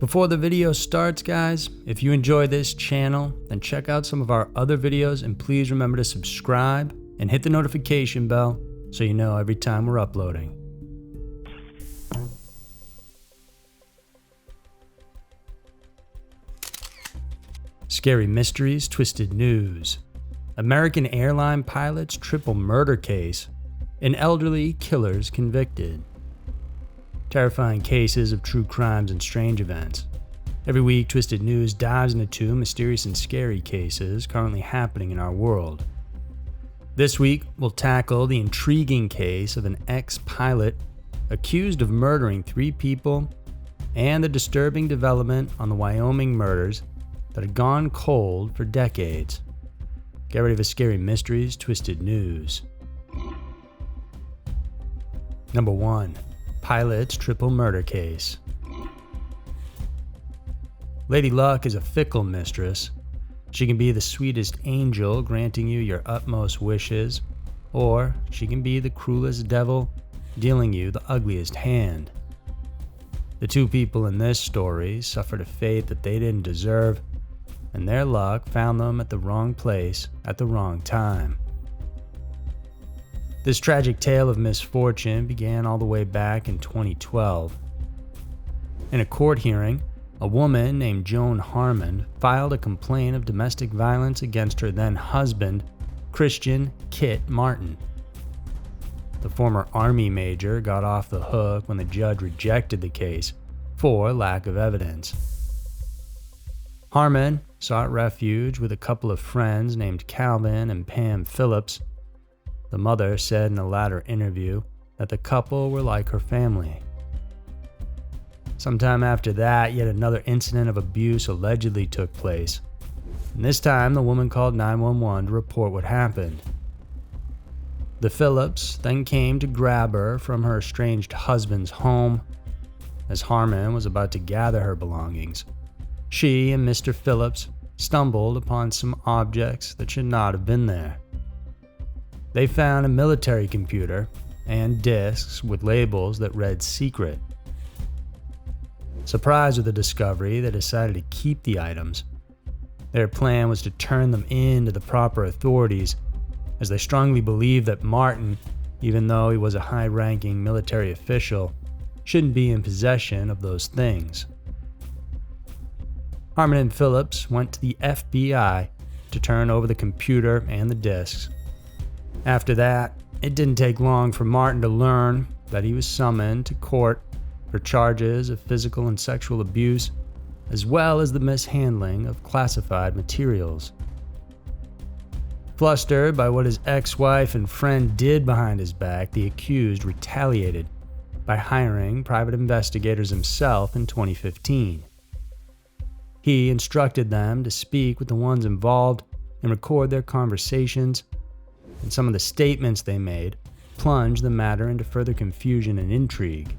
Before the video starts, guys, if you enjoy this channel, then check out some of our other videos and please remember to subscribe and hit the notification bell so you know every time we're uploading. Scary mysteries, twisted news. American airline pilot's triple murder case. An elderly killer's convicted. Terrifying cases of true crimes and strange events. Every week, Twisted News dives into two mysterious and scary cases currently happening in our world. This week, we'll tackle the intriguing case of an ex-pilot accused of murdering 3 people and the disturbing development on the Wyoming murders that had gone cold for decades. Get ready for Scary Mysteries, Twisted News. Number 1. Pilot's triple murder case. Lady Luck is a fickle mistress. She can be the sweetest angel granting you your utmost wishes, or she can be the cruelest devil dealing you the ugliest hand. The 2 people in this story suffered a fate that they didn't deserve, and their luck found them at the wrong place at the wrong time. This tragic tale of misfortune began all the way back in 2012. In a court hearing, a woman named Joan Harmon filed a complaint of domestic violence against her then-husband, Christian Kit Martin. The former Army major got off the hook when the judge rejected the case for lack of evidence. Harmon sought refuge with a couple of friends named Calvin and Pam Phillips. The mother said in a later interview that the couple were like her family. Sometime after that, yet another incident of abuse allegedly took place. And this time, the woman called 911 to report what happened. The Phillips then came to grab her from her estranged husband's home. As Harmon was about to gather her belongings, she and Mr. Phillips stumbled upon some objects that should not have been there. They found a military computer and discs with labels that read secret. Surprised with the discovery, they decided to keep the items. Their plan was to turn them in to the proper authorities, as they strongly believed that Martin, even though he was a high-ranking military official, shouldn't be in possession of those things. Harmon and Phillips went to the FBI to turn over the computer and the discs. After that, it didn't take long for Martin to learn that he was summoned to court for charges of physical and sexual abuse, as well as the mishandling of classified materials. Flustered by what his ex-wife and friend did behind his back, the accused retaliated by hiring private investigators himself in 2015. He instructed them to speak with the ones involved and record their conversations, and some of the statements they made plunged the matter into further confusion and intrigue.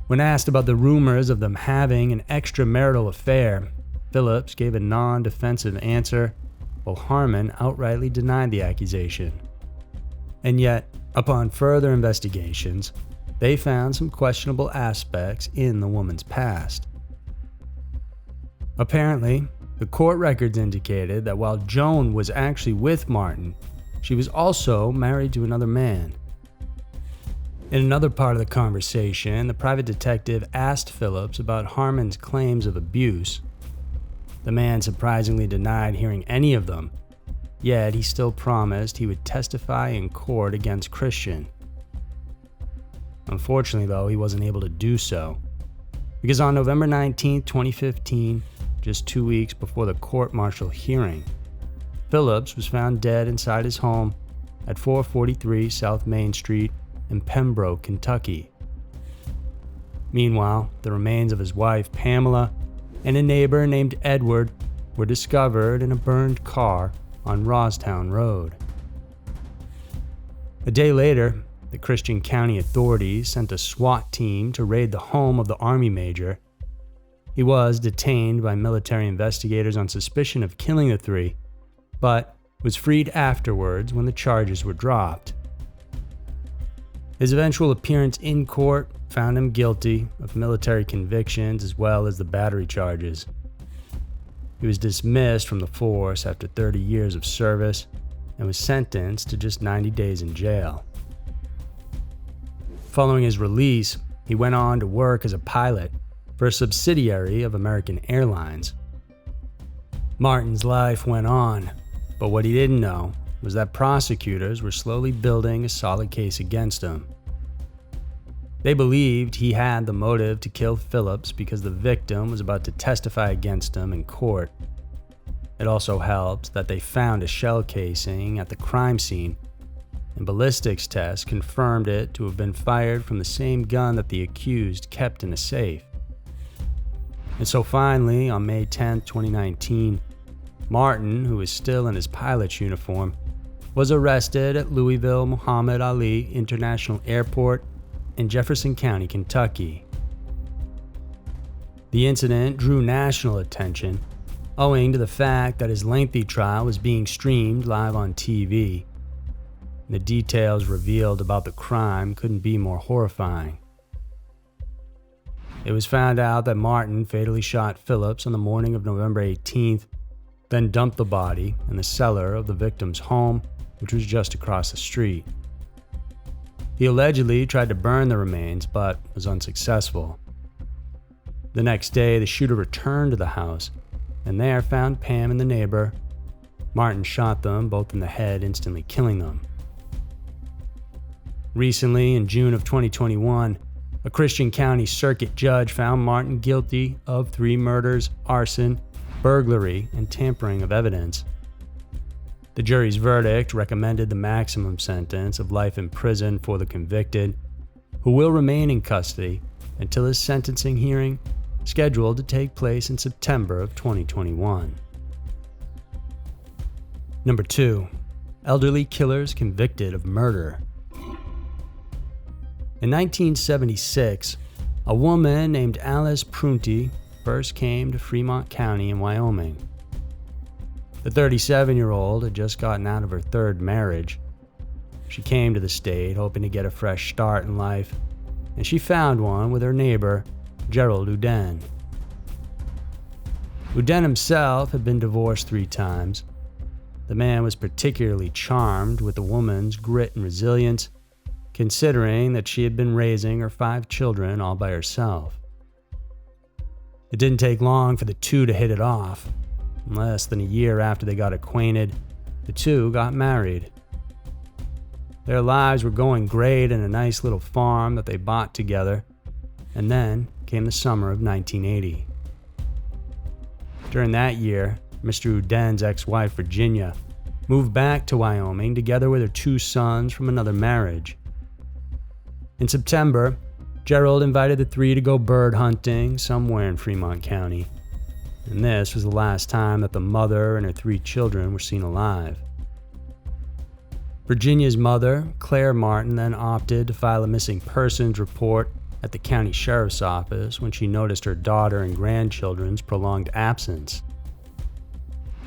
When asked about the rumors of them having an extramarital affair, Phillips gave a non-defensive answer, while Harmon outrightly denied the accusation. And yet, upon further investigations, they found some questionable aspects in the woman's past. Apparently, the court records indicated that while Joan was actually with Martin, she was also married to another man. In another part of the conversation, the private detective asked Phillips about Harmon's claims of abuse. The man surprisingly denied hearing any of them, yet he still promised he would testify in court against Christian. Unfortunately, though, he wasn't able to do so, because on November 19, 2015, just 2 weeks before the court-martial hearing, Phillips was found dead inside his home at 443 South Main Street in Pembroke, Kentucky. Meanwhile, the remains of his wife, Pamela, and a neighbor named Edward were discovered in a burned car on Rosstown Road. A day later, the Christian County authorities sent a SWAT team to raid the home of the Army major. He was detained by military investigators on suspicion of killing the 3, but was freed afterwards when the charges were dropped. His eventual appearance in court found him guilty of military convictions as well as the battery charges. He was dismissed from the force after 30 years of service and was sentenced to just 90 days in jail. Following his release, he went on to work as a pilot for a subsidiary of American Airlines. Martin's life went on, but what he didn't know was that prosecutors were slowly building a solid case against him. They believed he had the motive to kill Phillips because the victim was about to testify against him in court. It also helped that they found a shell casing at the crime scene, and ballistics tests confirmed it to have been fired from the same gun that the accused kept in a safe. And so finally, on May 10, 2019, Martin, who was still in his pilot's uniform, was arrested at Louisville Muhammad Ali International Airport in Jefferson County, Kentucky. The incident drew national attention owing to the fact that his lengthy trial was being streamed live on TV. The details revealed about the crime couldn't be more horrifying. It was found out that Martin fatally shot Phillips on the morning of November 18th, then dumped the body in the cellar of the victim's home, which was just across the street. He allegedly tried to burn the remains, but was unsuccessful. The next day, the shooter returned to the house, and there found Pam and the neighbor. Martin shot them both in the head, instantly killing them. Recently, in June of 2021, a Christian County Circuit judge found Martin guilty of 3 murders, arson, burglary, and tampering of evidence. The jury's verdict recommended the maximum sentence of life in prison for the convicted, who will remain in custody until his sentencing hearing, scheduled to take place in September of 2021. Number 2. Elderly killers convicted of murder. In 1976, a woman named Alice Prunty first came to Fremont County in Wyoming. The 37-year-old had just gotten out of her 3rd marriage. She came to the state hoping to get a fresh start in life, and she found one with her neighbor, Gerald Uden. Uden himself had been divorced 3 times. The man was particularly charmed with the woman's grit and resilience, considering that she had been raising her 5 children all by herself. It didn't take long for the two to hit it off. Less than a year after they got acquainted, the two got married. Their lives were going great in a nice little farm that they bought together, and then came the summer of 1980. During that year, Mr. Uden's ex-wife, Virginia, moved back to Wyoming together with her 2 sons from another marriage. In September, Gerald invited the 3 to go bird hunting somewhere in Fremont County, and this was the last time that the mother and her 3 children were seen alive. Virginia's mother, Claire Martin, then opted to file a missing persons report at the county sheriff's office when she noticed her daughter and grandchildren's prolonged absence.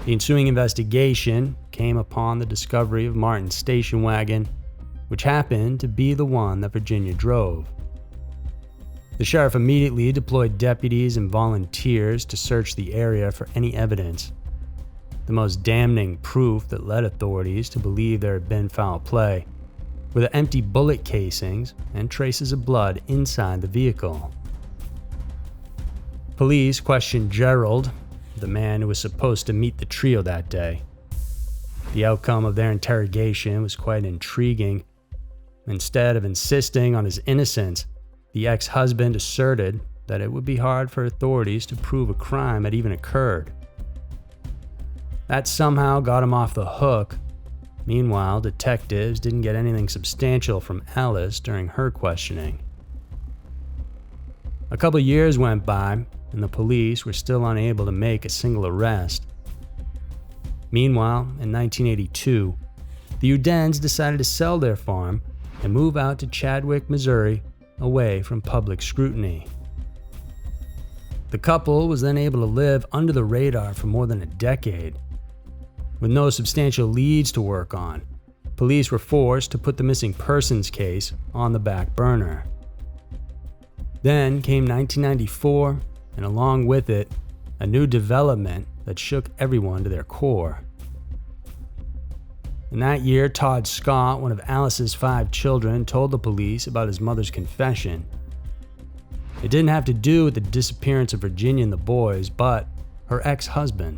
The ensuing investigation came upon the discovery of Martin's station wagon, which happened to be the one that Virginia drove. The sheriff immediately deployed deputies and volunteers to search the area for any evidence. The most damning proof that led authorities to believe there had been foul play were the empty bullet casings and traces of blood inside the vehicle. Police questioned Gerald, the man who was supposed to meet the trio that day. The outcome of their interrogation was quite intriguing. Instead of insisting on his innocence, the ex-husband asserted that it would be hard for authorities to prove a crime had even occurred. That somehow got him off the hook. Meanwhile, detectives didn't get anything substantial from Alice during her questioning. A couple years went by, and the police were still unable to make a single arrest. Meanwhile, in 1982, the Udens decided to sell their farm and move out to Chadwick, Missouri, away from public scrutiny. The couple was then able to live under the radar for more than a decade. With no substantial leads to work on, police were forced to put the missing persons case on the back burner. Then came 1994, and along with it, a new development that shook everyone to their core. In that year, Todd Scott, one of Alice's 5 children, told the police about his mother's confession. It didn't have to do with the disappearance of Virginia and the boys, but her ex-husband.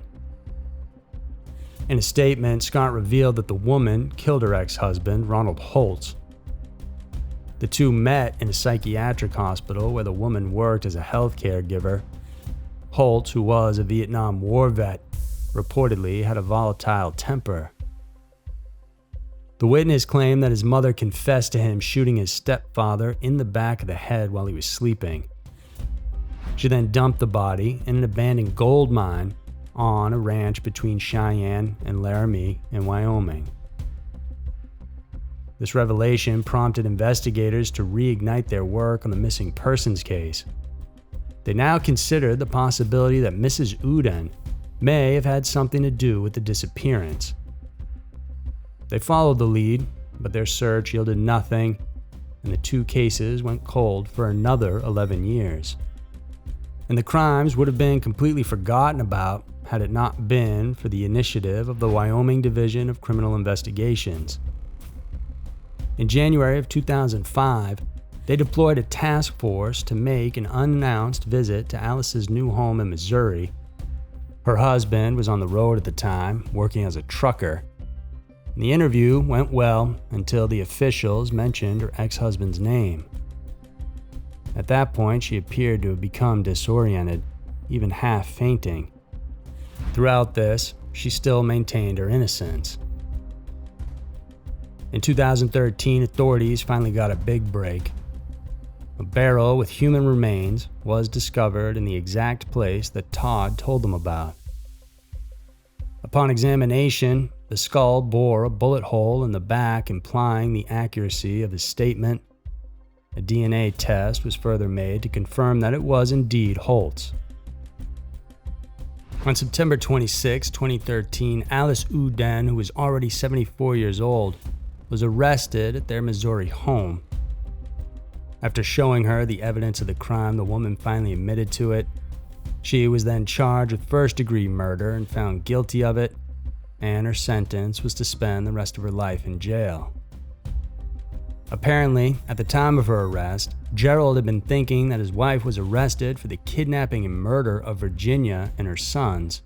In a statement, Scott revealed that the woman killed her ex-husband, Ronald Holtz. The two met in a psychiatric hospital where the woman worked as a healthcare giver. Holtz, who was a Vietnam War vet, reportedly had a volatile temper. The witness claimed that his mother confessed to him shooting his stepfather in the back of the head while he was sleeping. She then dumped the body in an abandoned gold mine on a ranch between Cheyenne and Laramie in Wyoming. This revelation prompted investigators to reignite their work on the missing persons case. They now considered the possibility that Mrs. Uden may have had something to do with the disappearance. They followed the lead, but their search yielded nothing, and the 2 cases went cold for another 11 years. And the crimes would have been completely forgotten about had it not been for the initiative of the Wyoming Division of Criminal Investigations. In January of 2005, they deployed a task force to make an unannounced visit to Alice's new home in Missouri. Her husband was on the road at the time, working as a trucker. The interview went well until the officials mentioned her ex-husband's name. At that point, she appeared to have become disoriented, even half fainting. Throughout this, she still maintained her innocence. In 2013, authorities finally got a big break. A barrel with human remains was discovered in the exact place that Todd told them about. Upon examination, the skull bore a bullet hole in the back, implying the accuracy of his statement. A DNA test was further made to confirm that it was indeed Holtz. On September 26, 2013, Alice Uden, who was already 74 years old, was arrested at their Missouri home. After showing her the evidence of the crime, the woman finally admitted to it. She was then charged with first-degree murder and found guilty of it, and her sentence was to spend the rest of her life in jail. Apparently, at the time of her arrest, Gerald had been thinking that his wife was arrested for the kidnapping and murder of Virginia and her sons.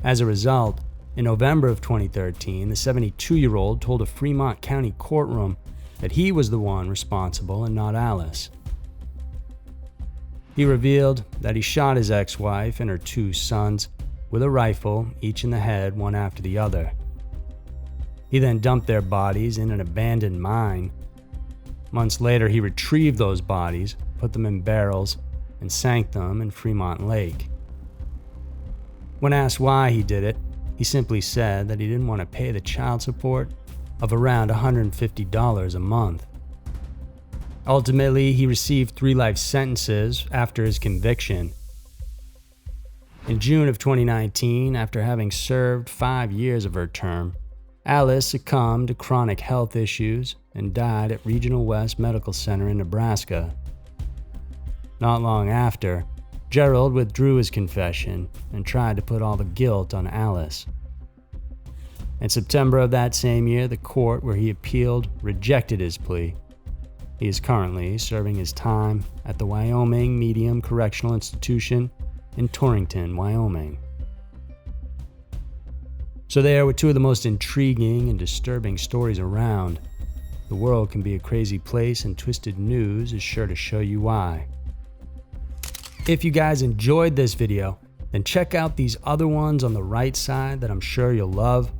As a result, in November of 2013, the 72-year-old told a Fremont County courtroom that he was the one responsible and not Alice. He revealed that he shot his ex-wife and her 2 sons with a rifle, each in the head, one after the other. He then dumped their bodies in an abandoned mine. Months later, he retrieved those bodies, put them in barrels, and sank them in Fremont Lake. When asked why he did it, he simply said that he didn't want to pay the child support of around $150 a month. Ultimately, he received 3 life sentences after his conviction. In June of 2019, after having served 5 years of her term, Alice succumbed to chronic health issues and died at Regional West Medical Center in Nebraska. Not long after, Gerald withdrew his confession and tried to put all the guilt on Alice. In September of that same year, the court where he appealed rejected his plea. He is currently serving his time at the Wyoming Medium Correctional Institution in Torrington, Wyoming. So there were 2 of the most intriguing and disturbing stories around. The world can be a crazy place, and Twisted News is sure to show you why. If you guys enjoyed this video, then check out these other ones on the right side that I'm sure you'll love.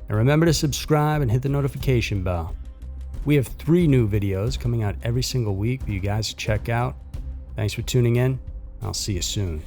And remember to subscribe and hit the notification bell. We have 3 new videos coming out every single week for you guys to check out. Thanks for tuning in. I'll see you soon.